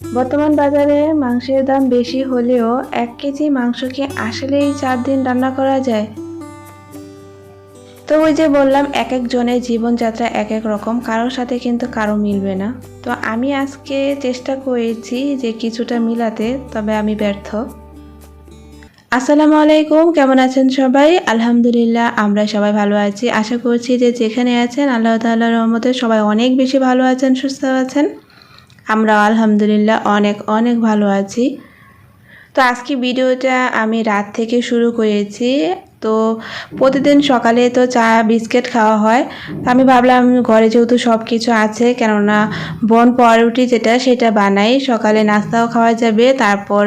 বর্তমান বাজারে মাংসের দাম বেশি হলেও ১ কেজি মাংস কি আসলেই ৪ দিন রান্না করা যায়? তো ওই যে বললাম এক একজনের জীবনযাত্রা এক এক রকম, কারোর সাথে কিন্তু কারো মিলবে না। তো আমি আজকে চেষ্টা করেছি যে কিছুটা মিলাতে, তবে আমি ব্যর্থ। আসসালামু আলাইকুম, কেমন আছেন সবাই? আলহামদুলিল্লাহ আমরা সবাই ভালো আছি। আশা করছি যে যেখানে আছেন আল্লাহ তাআলার রহমতে সবাই অনেক বেশি ভালো আছেন, সুস্থ আছেন। আমরাও আলহামদুলিল্লাহ অনেক অনেক ভালো আছি। তো আজকে ভিডিওটা আমি রাত থেকে শুরু করেছি। তো প্রতিদিন সকালে তো চা বিস্কিট খাওয়া হয়। তো আমি ভাবলাম ঘরে যেহেতু সব কিছু আছে, কেননা বন পাউরুটি যেটা সেটা বানাই, সকালে নাস্তাও খাওয়া যাবে, তারপর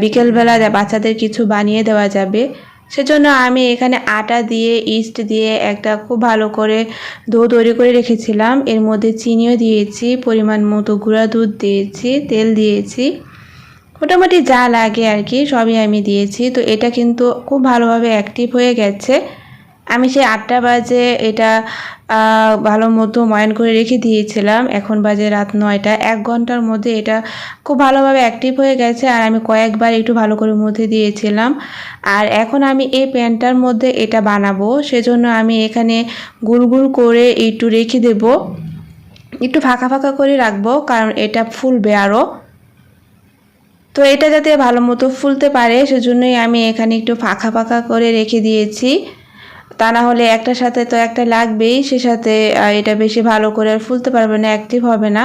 বিকেলবেলা বাচ্চাদের কিছু বানিয়ে দেওয়া যাবে। সেজন্য আমি এখানে আটা দিয়ে ইস্ট দিয়ে একটা খুব ভালো করে ডো তৈরি করে রেখেছিলাম। এর মধ্যে চিনিও দিয়েছি, পরিমাণ মতো গুঁড়া দুধ দিয়েছি, তেল দিয়েছি, মোটামুটি যা লাগে আর কি সবই আমি দিয়েছি। তো এটা কিন্তু খুব ভালোভাবে অ্যাক্টিভ হয়ে গেছে। আমি সেই ৮টা বাজে এটা ভালো মতো ময়ান করে রেখে দিয়েছিলাম। এখন বাজে রাত ৯টা। ১ ঘন্টার মধ্যে এটা খুব ভালোভাবে অ্যাক্টিভ হয়ে গেছে, আর আমি কয়েকবার একটু ভালো করে মধ্যে দিয়েছিলাম। আর এখন আমি এই প্যানটার মধ্যে এটা বানাবো, সেজন্য আমি এখানে গুল গুল করে একটু রেখে দেব, একটু ফাঁকা ফাঁকা করে রাখবো, কারণ এটা ফুলবে আরও। তো এটা যাতে ভালো মতো ফুলতে পারে সেজন্যই আমি এখানে একটু ফাঁকা ফাঁকা করে রেখে দিয়েছি। তা না হলে একটার সাথে তো একটা লাগবেই, সে সাথে এটা বেশি ভালো করে আর ফুলতে পারবে না, অ্যাক্টিভ হবে না।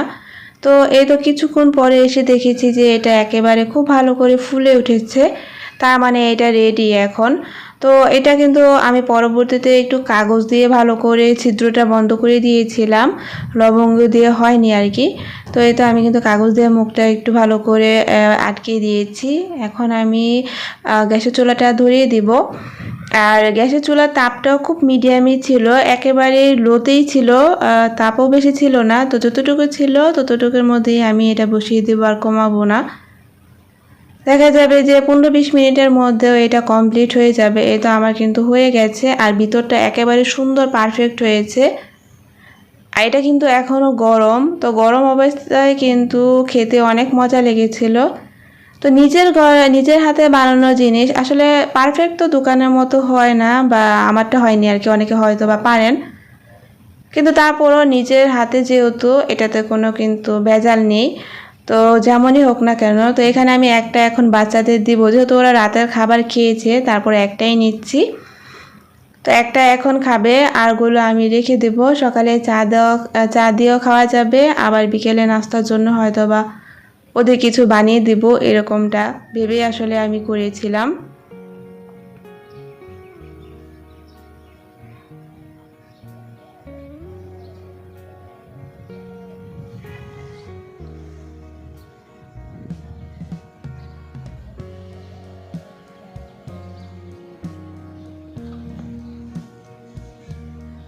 তো এই তো কিছুক্ষণ পরে এসে দেখেছি যে এটা একেবারে খুব ভালো করে ফুলে উঠেছে, তার মানে এটা রেডি এখন। তো এটা কিন্তু আমি পরবর্তীতে একটু কাগজ দিয়ে ভালো করে ছিদ্রটা বন্ধ করে দিয়েছিলাম, লবঙ্গ দিয়ে হয়নি আর কি। তো এই তো আমি কিন্তু কাগজ দিয়ে মুখটা একটু ভালো করে আটকে দিয়েছি। এখন আমি গ্যাসের চুলাটা ধরিয়ে দিব। আর গ্যাসের চুলার তাপটাও খুব মিডিয়ামই ছিল, একেবারে লোতেই ছিল, তাপও বেশি ছিল না। তো যতটুকু ছিল ততটুকুর মধ্যেই আমি এটা বসিয়ে দেবো, আর কমাবো না। দেখা যাবে যে ১৫-২০ মিনিটের মধ্যেও এটা কমপ্লিট হয়ে যাবে। এই তো আমার কিন্তু হয়ে গেছে, আর ভিতরটা একেবারে সুন্দর পারফেক্ট হয়েছে। আর এটা কিন্তু এখনও গরম, তো গরম অবস্থায় কিন্তু খেতে অনেক মজা লেগেছিল। তো নিজের হাতে বানানো জিনিস আসলে পারফেক্ট তো দোকানের মতো হয় না, বা আমারটা হয়নি আর কি, অনেকে হয়তো বা পারেন, কিন্তু তারপরও নিজের হাতে যেহেতু এটাতে কোনো কিন্তু ভেজাল নেই। তো যেমনই হোক না কেন, তো এখানে আমি একটা এখন বাচ্চাদের দিব, যেহেতু ওরা রাতের খাবার খেয়েছে, তারপর একটাই নিচ্ছি। তো একটা এখন খাবে, আরগুলো আমি রেখে দেব। সকালে চা দিয়েও খাওয়া যাবে, আবার বিকেলে নাস্তার জন্য হয়তো বা ওদের কিছু বানিয়ে দেব, এরকমটা ভেবেই আসলে আমি করেছিলাম।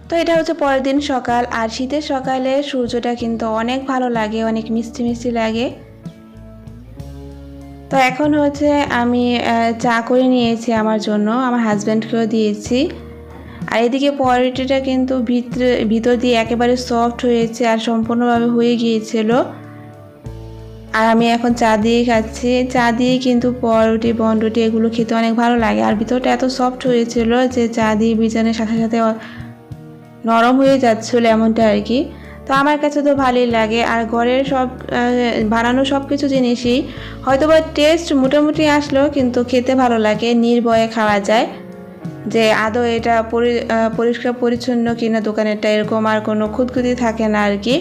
তো এটা হচ্ছে পরের দিন সকাল, আর শীতের সকালে সূর্যটা কিন্তু অনেক ভালো লাগে, অনেক মিষ্টি মিষ্টি লাগে। তো এখন হচ্ছে আমি চা করে নিয়েছি আমার জন্য, আমার হাজব্যান্ডকেও দিয়েছি। আর এদিকে পরোটাটা কিন্তু ভিতর দিয়ে একেবারে সফট হয়েছে, আর সম্পূর্ণভাবে হয়ে গিয়েছিল। আর আমি এখন চা দিয়ে খাচ্ছি। চা দিয়ে কিন্তু পরোটি বনরুটি এগুলো খেতে অনেক ভালো লাগে, আর ভিতরটা এত সফট হয়েছিল যে চা দিয়ে ভিজানোর সাথে সাথে নরম হয়ে যাচ্ছিলো এমনটা আর কি। তো আমার কাছে তো ভালোই লাগে, আর ঘরের সব বানানো সব কিছু জিনিসই হয়তো বা টেস্ট মোটামুটি আসলেও কিন্তু খেতে ভালো লাগে, নির্ভয়ে খাওয়া যায় যে আদৌ এটা পরিষ্কার পরিচ্ছন্ন কিনা দোকানেরটা, এরকম আর কোনো খুঁতখুঁতি থাকে না আর কি।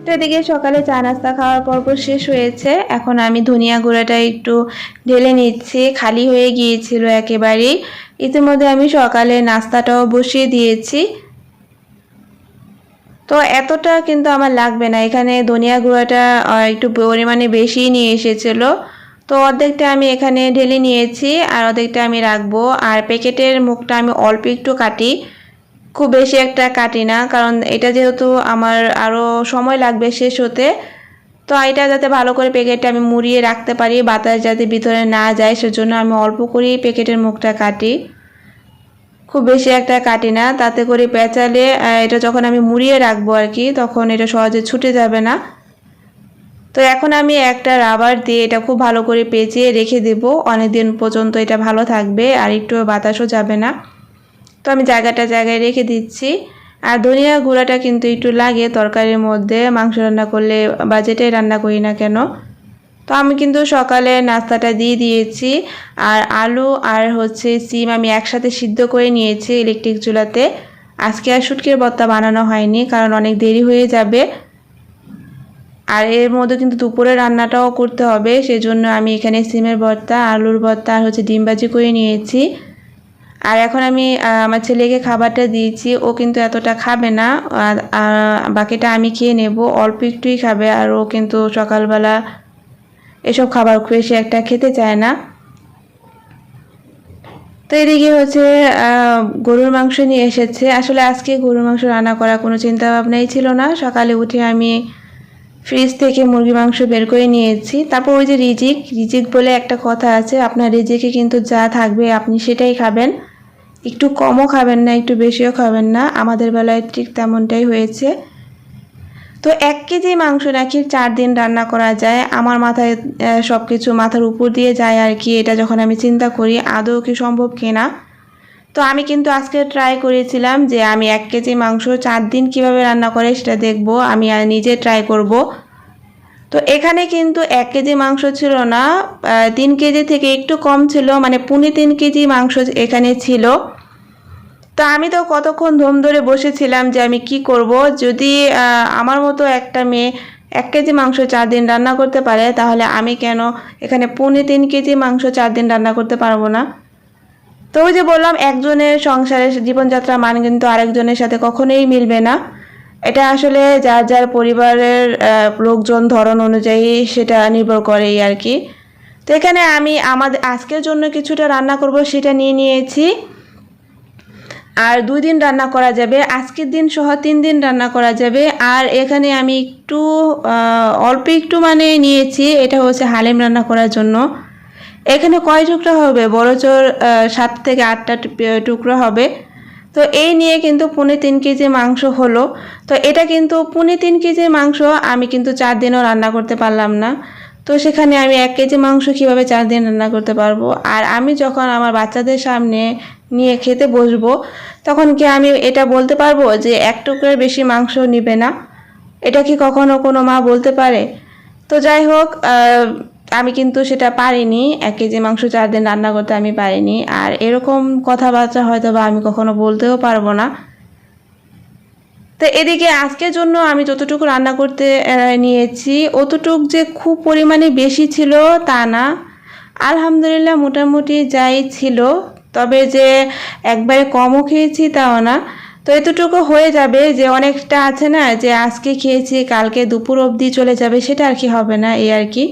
তো এদিকে সকালে চা নাস্তা খাওয়ার পর শেষ হয়েছে, এখন আমি ধনিয়া গুঁড়াটা একটু ঢেলে নিচ্ছি, খালি হয়ে গিয়েছিল একেবারেই। ইতিমধ্যে আমি সকালে নাস্তাটাও বসিয়ে দিয়েছি। তো এতটা কিন্তু আমার লাগবে না, এখানে ধনিয়া গুঁড়াটা একটু পরিমাণে বেশি নিয়ে এসেছিল। তো অর্ধেকটা আমি এখানে ঢেলে নিয়েছি, আর অর্ধেকটা আমি রাখবো। আর প্যাকেটের মুখটা আমি অল্প একটু কাটি, খুব বেশি একটা কাটি না, কারণ এটা যেহেতু আমার আরও সময় লাগবে শেষ হতে। তো এটা যাতে ভালো করে প্যাকেটটা আমি মুড়িয়ে রাখতে পারি, বাতাস যাতে ভিতরে না যায়, সেজন্য আমি অল্প করেই প্যাকেটের মুখটা কাটি, খুব বেশি একটা কাটি না। তাতে করে পেঁচালে এটা যখন আমি মুড়িয়ে রাখবো আর কি, তখন এটা সহজে ছুটে যাবে না। তো তো এখন আমি একটা রাবার দিয়ে এটা খুব ভালো করে পেঁচিয়ে রেখে দেব, অনেক দিন পর্যন্ত এটা ভালো থাকবে আর একটু বাতাসও যাবে না। তো আমি জায়গায় রেখে দিচ্ছি। আর ধনিয়া গুঁড়াটা কিন্তু একটু লাগে তরকারির মধ্যে, মাংস রান্না করলে বা যেটাই রান্না করি না কেন। তো আমি কিন্তু সকালে নাস্তাটা দিয়ে দিয়েছি। আর আলু আর সিম আমি একসাথে সিদ্ধ করে নিয়েছি ইলেকট্রিক চুলাতে। আজকে আর শুটকির ভর্তা বানানো হয়নি, কারণ অনেক দেরি হয়ে যাবে। আর এর মধ্যে কিন্তু দুপুরে রান্নাটাও করতে হবে, সেজন্য আমি এখানে সিমের ভর্তা, আলুর ভর্তা আর ডিম ভাজি করে নিয়েছি। আর এখন আমি আমার ছেলেকে খাবারটা দিয়েছি, ও কিন্তু এতটা খাবে না, বাকিটা আমি খেয়ে নেব, অল্প একটুই খাবে। আর ও কিন্তু সকালবেলা এসব খাবার খুব বেশি একটা খেতে চায় না। তো এদিকে গরুর মাংস নিয়ে এসেছে। আসলে আজকে গরুর মাংস রান্না করার কোনো চিন্তা ভাবনাই ছিল না। সকালে উঠে আমি ফ্রিজ থেকে মুরগি মাংস বের করে নিয়েছি। তারপর ওই যে রিজিক বলে একটা কথা আছে, আপনার রিজিকে কিন্তু যা থাকবে আপনি সেটাই খাবেন, একটু কমও খাবেন না, একটু বেশিও খাবেন না। আমাদের বেলায় ঠিক তেমনটাই হয়েছে। তো 1 কেজি মাংস নাকি 4 দিন রান্না করা যায়। আমার মাথায় সব কিছু মাথার উপর দিয়ে যায় আর কি। এটা যখন আমি চিন্তা করি আদৌ কি সম্ভব কিনা। তো আমি কিন্তু আজকে ট্রাই করেছিলাম যে আমি 1 কেজি মাংস 4 দিন কিভাবে রান্না করে সেটা দেখব, আমি নিজে ট্রাই করব। তো এখানে কিন্তু 1 কেজি মাংস ছিল না, 3 কেজি থেকে একটু কম ছিল, মানে 3.5 কেজি মাংস এখানে ছিল। তো আমি তো কতক্ষণ ধম ধরে বসেছিলাম যে আমি কি করব। যদি আমার মতো একটা মেয়ে 1 কেজি মাংস 4 দিন রান্না করতে পারে, তাহলে আমি কেন এখানে 3.5 কেজি মাংস 4 দিন রান্না করতে পারবো না। তো ওই যে বললাম, একজনের সংসারের জীবনযাত্রার মান কিন্তু আরেকজনের সাথে কখনোই মিলবে না। এটা আসলে যার যার পরিবারের লোকজন ধরন অনুযায়ী সেটা নির্ভর করে আর কি। তো এখানে আমি আমাদের আজকের জন্য কিছুটা রান্না করব, সেটা নিয়ে নিয়েছি। আর 2 দিন রান্না করা যাবে, আজকের দিন সহ 3 দিন রান্না করা যাবে। আর এখানে আমি একটু অল্প একটু মানে নিয়েছি, এটা হালিম রান্না করার জন্য। এখানে কয় টুকরা হবে, বড় জোর 7 থেকে 8টা টুকরা হবে। তো এই নিয়ে কিন্তু 3.5 কেজি মাংস হলো। তো এটা কিন্তু 3.5 কেজি মাংস আমি কিন্তু 4 দিনও রান্না করতে পারলাম না। তো সেখানে আমি 1 কেজি মাংস কীভাবে 4 দিন রান্না করতে পারবো। আর আমি যখন আমার বাচ্চাদের সামনে নিয়ে খেতে বসবো, তখন কি আমি এটা বলতে পারবো যে 1 টুকরার বেশি মাংস নিবে না? এটা কি কখনো কোনো মা বলতে পারে? তো যাই হোক, আমি কিন্তু সেটা পারিনি, 1 কেজি মাংস 4 দিন রান্না করতে আমি পারিনি। আর এরকম কথাবার্তা হয়তো বা আমি কখনো বলতেও পারবো না। তো এদিকে আজকের জন্য আমি যতটুকু রান্না করতে নিয়েছি, অতটুক যে খুব পরিমাণে বেশি ছিল তা না, আলহামদুলিল্লাহ মোটামুটি যাই ছিল। তবে যে একবারে কমও খেয়েছি তাও না। তো এতটুকু হয়ে যাবে, যে অনেকটা আছে না যে আজকে খেয়েছি কালকে দুপুর অবধি চলে যাবে, সেটা আর কি হবে না, এই আর কি।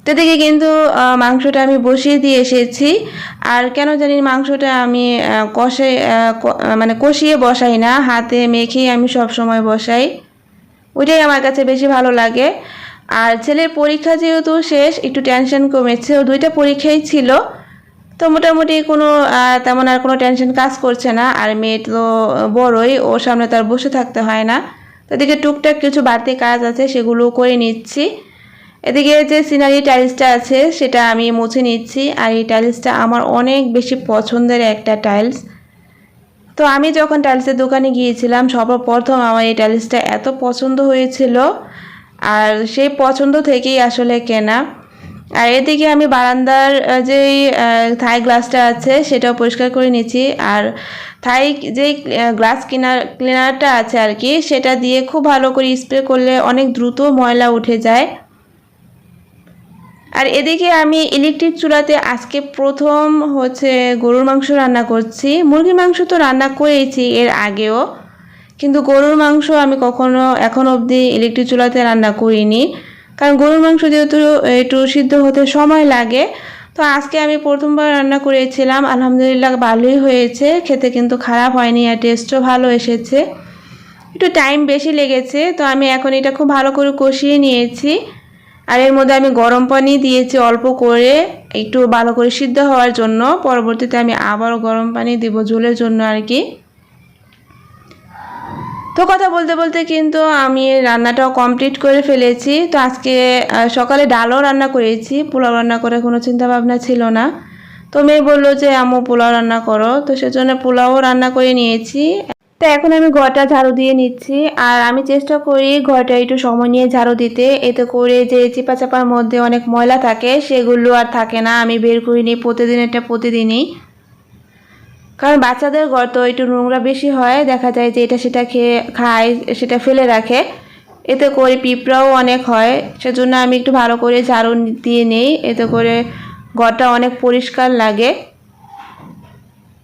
তো দেখি কিন্তু মাংসটা আমি বসিয়ে দিয়ে এসেছি। আর কেন জানি মাংসটা আমি মানে কষিয়ে বসাই না, হাতে মেখেই আমি সব সময় বসাই, ওইটাই আমার কাছে বেশি ভালো লাগে। আর ছেলের পরীক্ষা যেহেতু শেষ, একটু টেনশন কমেছে, ও 2টা পরীক্ষাই ছিল। তো মোটামুটি কোনো তেমন আর কোনো টেনশন কাজ করছে না। আর মেয়ে তো বড়ই, ওর সামনে তার বসে থাকতে হয় না। তো এদিকে টুকটাক কিছু বাড়তি কাজ আছে, সেগুলো করে নিচ্ছি। এদিকে যে সিনারি টাইলসটা আছে সেটা আমি মুছে নিচ্ছি। আর এই টাইলসটা আমার অনেক বেশি পছন্দের একটা টাইলস। তো আমি যখন টাইলসের দোকানে গিয়েছিলাম, সর্বপ্রথম আমার এই টাইলসটা এত পছন্দ হয়েছিল, আর সেই পছন্দ থেকেই আসলে কেনা। আর এদিকে আমি বারান্দার যেই থাই গ্লাসটা আছে সেটাও পরিষ্কার করে নিচ্ছি। আর থাই যেই গ্লাস ক্লিনারটা আছে আর কি, সেটা দিয়ে খুব ভালো করে স্প্রে করলে অনেক দ্রুত ময়লা উঠে যায়। আর এদিকে আমি ইলেকট্রিক চুলাতে আজকে প্রথম গরুর মাংস রান্না করছি। মুরগির মাংস তো রান্না করেছি এর আগেও, কিন্তু গরুর মাংস আমি কখনো এখন অবধি ইলেকট্রিক চুলাতে রান্না করিনি, কারণ গরুর মাংস যেহেতু একটু সিদ্ধ হতে সময় লাগে। তো আজকে আমি প্রথমবার রান্না করেছিলাম, আলহামদুলিল্লাহ ভালোই হয়েছে, খেতে কিন্তু খারাপ হয়নি, আর টেস্টও ভালো এসেছে। একটু টাইম বেশি লেগেছে। তো আমি এখন এটা খুব ভালো করে কষিয়ে নিয়েছি। আর এর মধ্যে আমি গরম পানি দিয়েছি অল্প করে, একটু ভালো করে সিদ্ধ হওয়ার জন্য। পরবর্তীতে আমি আবারও গরম পানি দিব ঝোলের জন্য আর কি। তো কথা বলতে বলতে কিন্তু আমি রান্নাটাও কমপ্লিট করে ফেলেছি। তো আজকে সকালে ডালও রান্না করেছি, পোলাও রান্না করে কোনো চিন্তা ভাবনা ছিল না। তো মেয়ে বললো যে আম্মু পোলাও রান্না করো, তো সেজন্য পোলাও রান্না করে নিয়েছি। তো এখন আমি ঘরটা ঝাড়ু দিয়ে নিচ্ছি, আর আমি চেষ্টা করি ঘরটা একটু সময় নিয়ে ঝাড়ু দিতে, এতে করে যে চিপা চাপার মধ্যে অনেক ময়লা থাকে সেগুলো আর থাকে না। আমি বের করে নিই প্রতিদিনই, কারণ বাচ্চাদের ঘর তো একটু নোংরা বেশি হয়, দেখা যায় যে এটা সেটা খায়, সেটা ফেলে রাখে, এতে করে পিঁপড়াও অনেক হয়। সেজন্য আমি একটু ভালো করে ঝাড়ু দিয়ে নিই, এতে করে ঘরটা অনেক পরিষ্কার লাগে।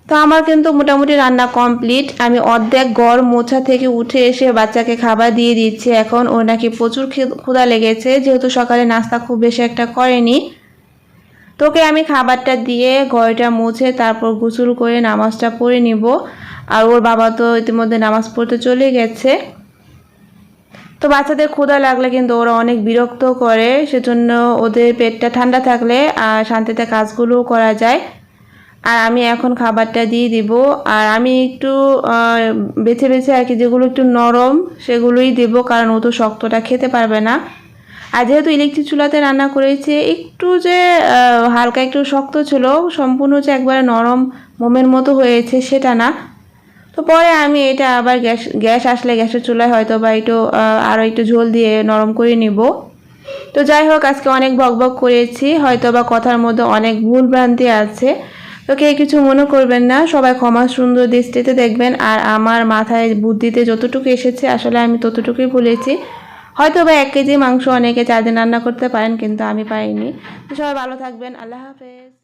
তো আমার কিন্তু মোটামুটি রান্না কমপ্লিট। আমি অর্ধেক ঘর মোছা থেকে উঠে এসে বাচ্চাকে খাবার দিয়ে দিচ্ছি। এখন ওর নাকি প্রচুর ক্ষুধা লেগেছে, যেহেতু সকালে নাস্তা খুব বেশি একটা করেনি। তোকে আমি খাবারটা দিয়ে ঘরটা মুছে তারপর গোসল করে নামাজটা পড়ে নিব। আর ওর বাবা তো ইতিমধ্যে নামাজ পড়তে চলে গেছে। তো বাচ্চাদের ক্ষুধা লাগলে কিন্তু ওরা অনেক বিরক্ত করে, সেজন্য ওদের পেটটা ঠান্ডা থাকলে শান্তিতে কাজগুলোও করা যায়। আর আমি এখন খাবারটা দিয়ে দিব। আর আমি একটু বেছে বেছে আর কি যেগুলো একটু নরম সেগুলোই দেব, কারণ ও তো শক্তটা খেতে পারবে না। আর যেহেতু ইলেকট্রিক চুলাতে রান্না করেছি, একটু যে হালকা একটু শক্ত ছিল, সম্পূর্ণ যে একবারে নরম মোমের মতো হয়েছে সেটা না। তো পরে আমি এটা আবার গ্যাস আসলে গ্যাসের চুলায় হয়তো বা একটু আরও একটু ঝোল দিয়ে নরম করে নিব। তো যাই হোক, আজকে অনেক বকবক করেছি, হয়তো বা কথার মধ্যে অনেক ভুল ভ্রান্তি আছে, তো কে কিছু মনে করবেন না, সবাই ক্ষমা সুন্দর দৃষ্টিতে দেখবেন। আর আমার মাথায় বুদ্ধিতে যতটুকু এসেছে আসলে আমি ততটুকুই বলেছি। হয়তো বা 1 কেজি মাংস অনেকে 4 দিন রান্না করতে পারেন, কিন্তু আমি পারিনি। তো সবাই ভালো থাকবেন, আল্লাহ হাফেজ।